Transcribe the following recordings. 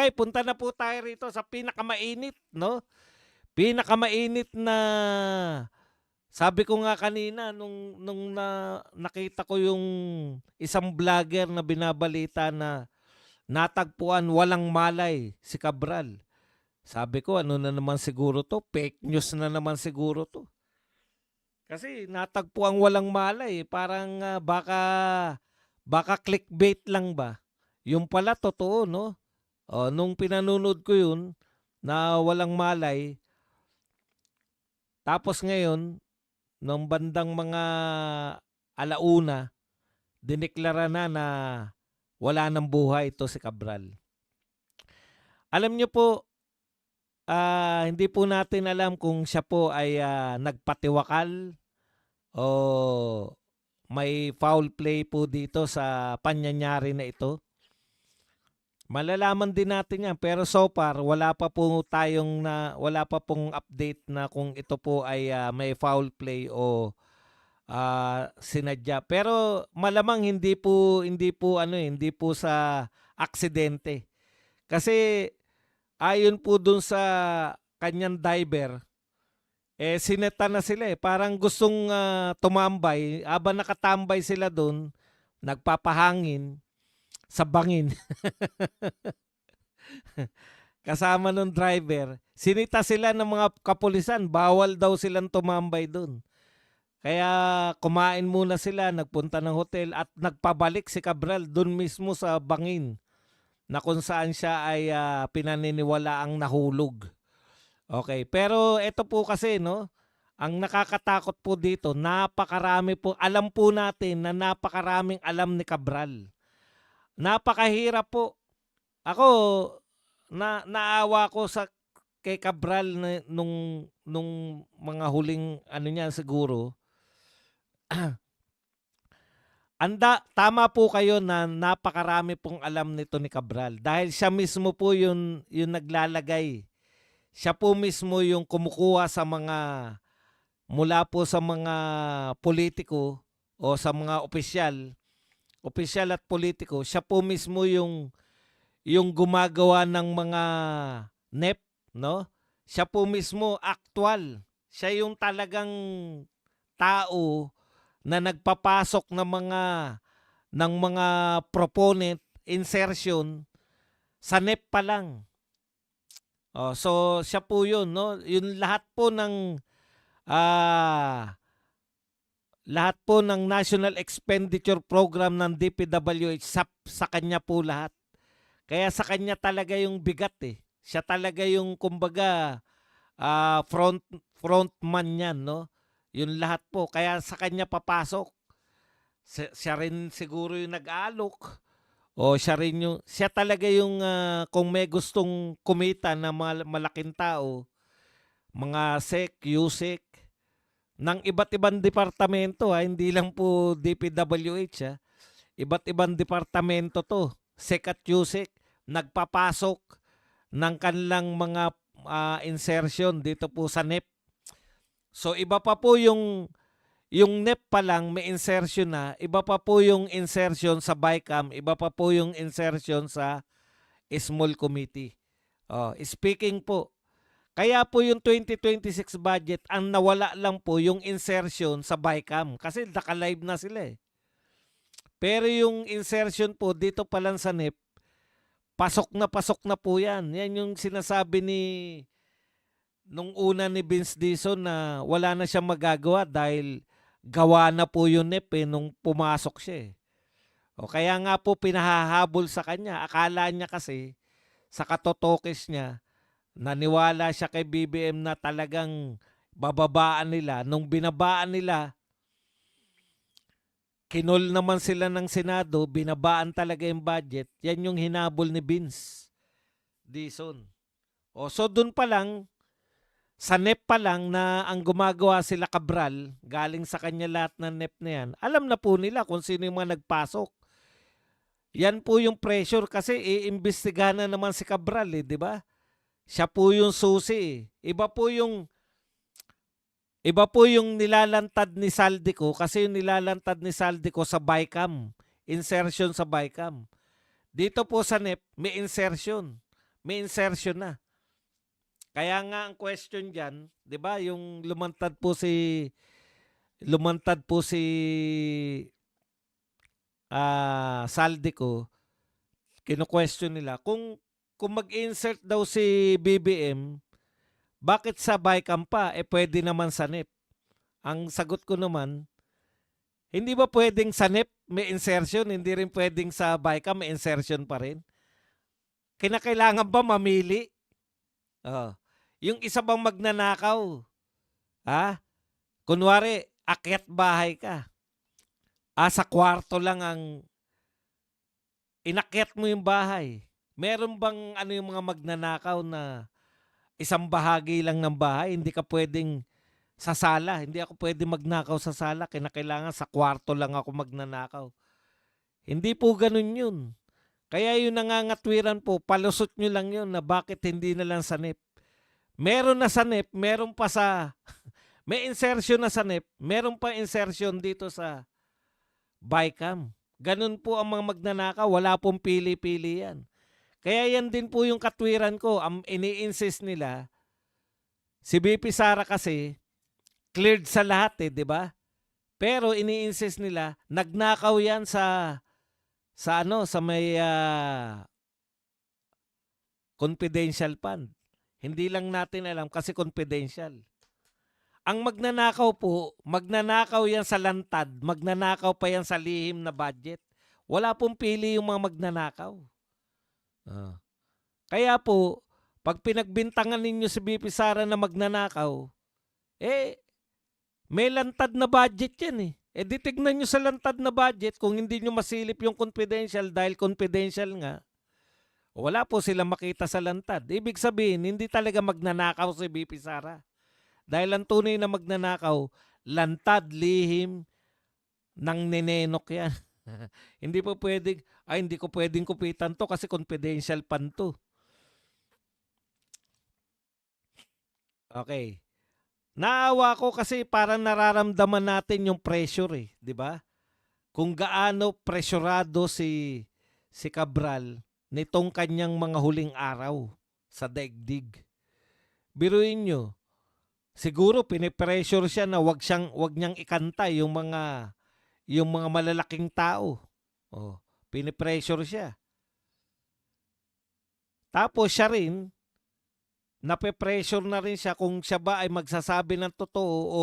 bagay, punta na po tayo rito sa pinakamainit, no? Pinakamainit na sabi ko nga kanina nung nakita ko yung isang vlogger na binabalita na natagpuan walang malay si Cabral. Sabi ko, ano na naman siguro to? Fake news na naman siguro to. Kasi natagpuan walang malay. Parang baka clickbait lang ba? Yung pala totoo, no? Nung pinanonood ko yun na walang malay, tapos ngayon, nung bandang mga alauna, dineklara na wala ng buhay ito si Cabral. Alam niyo po, hindi po natin alam kung siya po ay nagpatiwakal o may foul play po dito sa pangyayari na ito. Malalaman din natin yan, pero so far wala pa pong update na kung ito po ay may foul play o sinadya. Pero malamang hindi po sa aksidente. Kasi ayon po dun sa kanyang diver, sineta na sila eh. Parang gustong tumambay. Habang nakatambay sila dun, nagpapahangin sa bangin. Kasama nung driver. Sinita sila ng mga kapulisan. Bawal daw silang tumambay dun. Kaya kumain muna sila, nagpunta ng hotel at nagpabalik si Cabral dun mismo sa bangin na kung saan siya ay pinaniniwalaang nahulog. Okay, pero ito po kasi, no, ang nakakatakot po dito, napakarami po, alam po natin na napakaraming alam ni Cabral. Napakahirap po. Ako, naawa ko kay Cabral nung mga huling ano niya siguro. Tama po kayo na napakarami pong alam nito ni Cabral dahil siya mismo po yung naglalagay. Siya po mismo yung kumukuha sa mula po sa mga politiko o sa mga opisyal at politiko. Siya po mismo yung gumagawa ng mga NEP, no? Siya po mismo actual. Siya yung talagang tao na nagpapasok ng mga proponent insertion sa NEP pa lang. So siya po yun, no? Yung lahat po ng National Expenditure Program ng DPWH sa kanya po lahat. Kaya sa kanya talaga yung bigat eh. Siya talaga yung kumbaga frontman niyan, no? Yun lahat po. Kaya sa kanya papasok. Siya rin siguro yung nag-aalok. O siya talaga yung kung may gustong kumita na malaking tao, mga SEC, USEC, ng iba't ibang departamento, hindi lang po DPWH. Iba't ibang departamento to. SEC at USEC, nagpapasok ng kanilang mga insertion dito po sa NEP. So iba pa po yung NEP pa lang may insertion na, iba pa po yung insertion sa BICAM, iba pa po yung insertion sa small committee. Speaking po, kaya po yung 2026 budget, ang nawala lang po yung insertion sa BICAM kasi naka-live na sila eh. Pero yung insertion po dito pa lang sa NEP, pasok na po yan. Yan yung sinasabi nung una ni Vince Dizon na wala na siyang magagawa dahil gawa na po yung NEP nung pumasok siya eh. Kaya nga po pinahahabol sa kanya. Akala niya kasi sa katotokes niya, naniwala siya kay BBM na talagang bababaan nila. Nung binabaan nila, kinol naman sila ng Senado, binabaan talaga yung budget. Yan yung hinabol ni Vince Dizon. So dun pa lang, sa NEP pa lang na ang gumagawa sila Cabral, galing sa kanya lahat ng NEP na yan, alam na po nila kung sino yung mga nagpasok. Yan po yung pressure kasi iimbestigahan na naman si Cabral eh, di ba? Siya po yung susi eh. Iba po yung nilalantad ni Saldico kasi yung nilalantad ni Saldico sa BICAM, insertion sa BICAM. Dito po sa NEP, may insertion. may insertion na. Kaya nga ang question diyan, 'di ba, yung lumantad po si Saldico, kino-question nila kung mag-insert daw si BBM, bakit sa BICAM pa pwede naman sa NEP? Ang sagot ko naman, hindi ba pwedeng sa NEP may insertion, hindi rin pwedeng sa BICAM may insertion pa rin? Kinakailangan ba mamili? Oh. Yung isa bang magnanakaw, kunwari, akyat bahay ka. Sa kwarto lang ang inakyat mo yung bahay. Meron bang yung mga magnanakaw na isang bahagi lang ng bahay, hindi ka pwedeng sa sala. Hindi ako pwedeng magnakaw sa sala. Kinakailangan sa kwarto lang ako magnanakaw. Hindi po ganun yun. Kaya yung nangangatwiran po, palusot nyo lang yun na bakit hindi na lang sa NEP. Meron na sa NEP, meron pa sa, may insertion na sa NEP, meron pa insertion dito sa BICAM. Ganun po ang mga magnanakaw, wala pong pili-pili yan. Kaya yan din po yung katwiran ko, ang ini-insist nila, si BP Sara kasi, cleared sa lahat di ba? Pero ini-insist nila, nagnakaw yan sa may confidential fund. Hindi lang natin alam kasi confidential. Ang magnanakaw po, magnanakaw yan sa lantad, magnanakaw pa yan sa lihim na budget. Wala pong pili yung mga magnanakaw. Kaya po, pag pinagbintangan ninyo si BP Sara na magnanakaw, may lantad na budget yan di tignan nyo sa lantad na budget kung hindi nyo masilip yung confidential dahil confidential nga. Wala po silang makita sa lantad. Ibig sabihin, hindi talaga magnanakaw si BP Sara. Dahil ang tunay na magnanakaw, lantad, lihim, ng ninenok yan. Hindi po pwedeng, hindi ko pwedeng kupitan to kasi confidential pan to. Okay. Naawa ko kasi parang nararamdaman natin yung pressure di ba? Kung gaano presyurado si Cabral nitong kanyang mga huling araw sa daigdig. Biruin nyo, siguro pinipressure siya na wag niyang ikanta yung mga malalaking tao. Pinipressure siya. Tapos siya rin, nape-pressure na rin siya kung siya ba ay magsasabi ng totoo o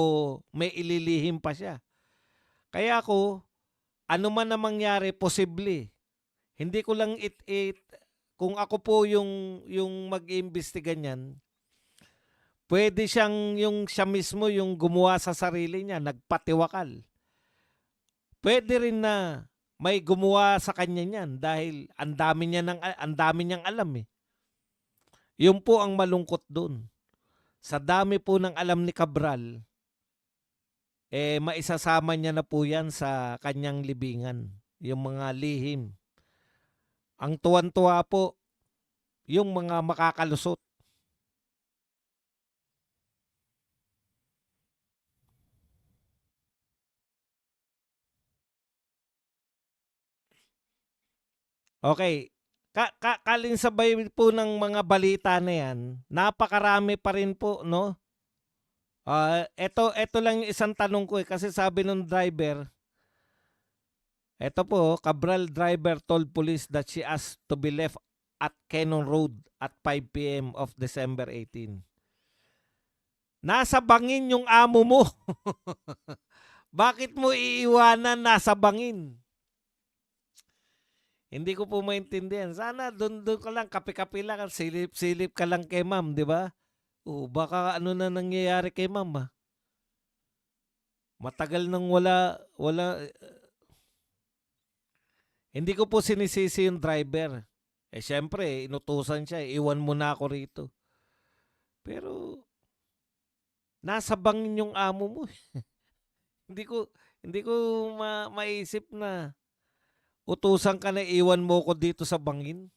may ililihim pa siya. Kaya ako, ano man na mangyari, posible. Hindi ko lang kung ako po yung mag-iimbestiga niyan, pwede siya mismo yung gumawa sa sarili niya, nagpatiwakal. Pwede rin na may gumawa sa kanya niyan dahil ang dami niyang alam Yun po ang malungkot doon. Sa dami po ng alam ni Cabral, maisasama niya na po yan sa kanyang libingan, yung mga lihim. Ang tuwan-tuwa po, yung mga makakalusot. Okay. Kalinsabay po ng mga balita na yan, napakarami pa rin po, no? Ito lang yung isang tanong ko kasi sabi ng driver, ito po, Cabral driver told police that she asked to be left at Cannon Road at 5 p.m. of December 18. Nasa bangin yung amo mo. Bakit mo iiwanan nasa bangin? Hindi ko po maintindihan. Sana doon ka lang, kape-kape lang, silip-silip ka lang kay ma'am, di ba? Baka ano na nangyayari kay ma'am Matagal nang wala. Hindi ko po sinisisi yung driver. Syempre, inutusan siya. Iwan mo na ako rito. Pero, nasa bangin yung amo mo. Hindi ko maisip na utusan ka na iwan mo ko dito sa bangin.